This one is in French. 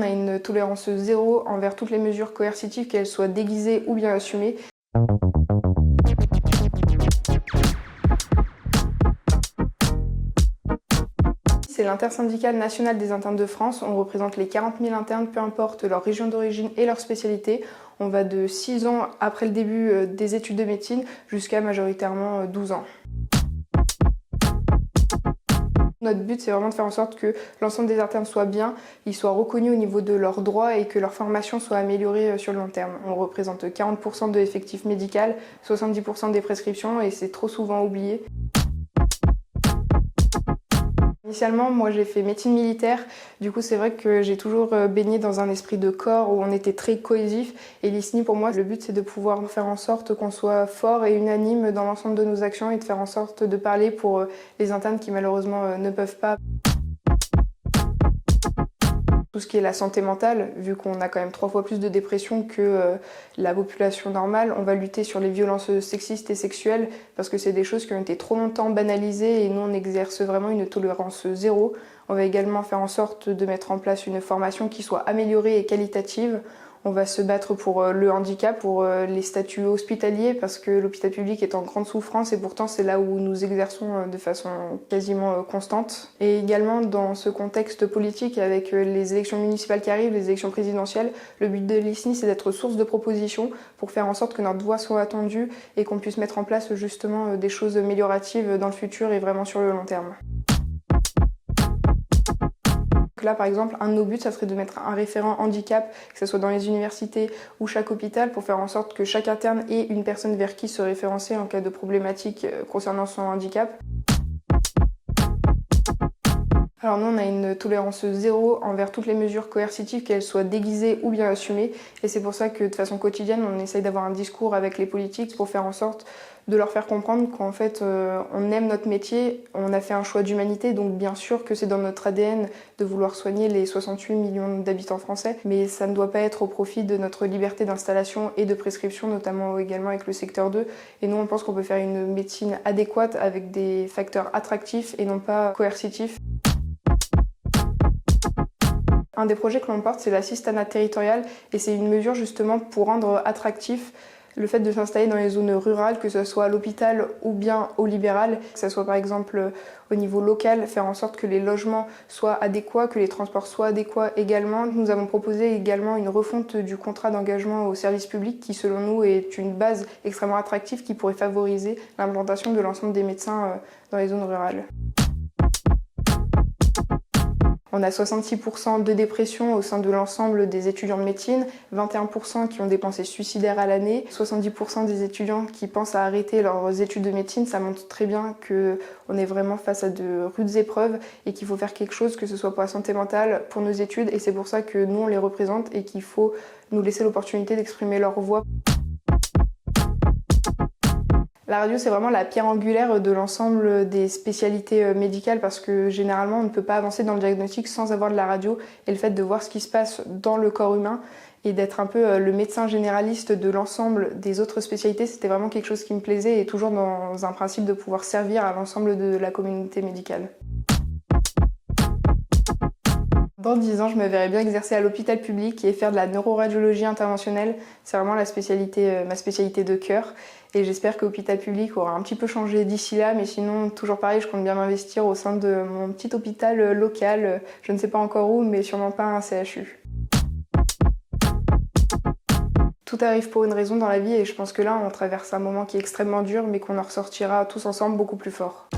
a une tolérance zéro envers toutes les mesures coercitives, qu'elles soient déguisées ou bien assumées. C'est l'intersyndicale nationale des internes de France. On représente les 40 000 internes, peu importe leur région d'origine et leur spécialité. On va de 6 ans après le début des études de médecine jusqu'à majoritairement 12 ans. Notre but, c'est vraiment de faire en sorte que l'ensemble des internes soient bien, ils soient reconnus au niveau de leurs droits et que leur formation soit améliorée sur le long terme. On représente 40% de l'effectif médical, 70% des prescriptions et c'est trop souvent oublié. Initialement, moi j'ai fait médecine militaire, du coup c'est vrai que j'ai toujours baigné dans un esprit de corps où on était très cohésif et l'ISNI pour moi, le but c'est de pouvoir faire en sorte qu'on soit fort et unanime dans l'ensemble de nos actions et de faire en sorte de parler pour les internes qui malheureusement ne peuvent pas. Tout ce qui est la santé mentale, vu qu'on a quand même 3 fois plus de dépression que la population normale, on va lutter sur les violences sexistes et sexuelles parce que c'est des choses qui ont été trop longtemps banalisées et nous on exerce vraiment une tolérance zéro. On va également faire en sorte de mettre en place une formation qui soit améliorée et qualitative. On va se battre pour le handicap, pour les statuts hospitaliers, parce que l'hôpital public est en grande souffrance et pourtant c'est là où nous exerçons de façon quasiment constante. Et également dans ce contexte politique avec les élections municipales qui arrivent, les élections présidentielles, le but de l'ISNI c'est d'être source de propositions pour faire en sorte que notre voix soit attendue et qu'on puisse mettre en place justement des choses amélioratives dans le futur et vraiment sur le long terme. Là, par exemple, un de nos buts, ça serait de mettre un référent handicap, que ce soit dans les universités ou chaque hôpital, pour faire en sorte que chaque interne ait une personne vers qui se référencer en cas de problématique concernant son handicap. Alors nous, on a une tolérance zéro envers toutes les mesures coercitives, qu'elles soient déguisées ou bien assumées. Et c'est pour ça que de façon quotidienne, on essaye d'avoir un discours avec les politiques pour faire en sorte de leur faire comprendre qu'en fait, on aime notre métier, on a fait un choix d'humanité, donc bien sûr que c'est dans notre ADN de vouloir soigner les 68 millions d'habitants français, mais ça ne doit pas être au profit de notre liberté d'installation et de prescription, notamment également avec le secteur 2. Et nous, on pense qu'on peut faire une médecine adéquate avec des facteurs attractifs et non pas coercitifs. Un des projets que l'on porte, c'est l'assistanat territorial et c'est une mesure justement pour rendre attractif le fait de s'installer dans les zones rurales, que ce soit à l'hôpital ou bien au libéral, que ce soit par exemple au niveau local, faire en sorte que les logements soient adéquats, que les transports soient adéquats également. Nous avons proposé également une refonte du contrat d'engagement au service public qui selon nous est une base extrêmement attractive qui pourrait favoriser l'implantation de l'ensemble des médecins dans les zones rurales. On a 66% de dépression au sein de l'ensemble des étudiants de médecine, 21% qui ont des pensées suicidaires à l'année, 70% des étudiants qui pensent à arrêter leurs études de médecine. Ça montre très bien qu'on est vraiment face à de rudes épreuves et qu'il faut faire quelque chose, que ce soit pour la santé mentale, pour nos études. Et c'est pour ça que nous, on les représente et qu'il faut nous laisser l'opportunité d'exprimer leur voix. La radio, c'est vraiment la pierre angulaire de l'ensemble des spécialités médicales parce que généralement, on ne peut pas avancer dans le diagnostic sans avoir de la radio et le fait de voir ce qui se passe dans le corps humain et d'être un peu le médecin généraliste de l'ensemble des autres spécialités, c'était vraiment quelque chose qui me plaisait et toujours dans un principe de pouvoir servir à l'ensemble de la communauté médicale. Dans 10 ans, je me verrais bien exercer à l'hôpital public et faire de la neuroradiologie interventionnelle. C'est vraiment ma spécialité de cœur. Et j'espère que l'hôpital public aura un petit peu changé d'ici là. Mais sinon, toujours pareil, je compte bien m'investir au sein de mon petit hôpital local. Je ne sais pas encore où, mais sûrement pas un CHU. Tout arrive pour une raison dans la vie et je pense que là, on traverse un moment qui est extrêmement dur, mais qu'on en ressortira tous ensemble beaucoup plus fort.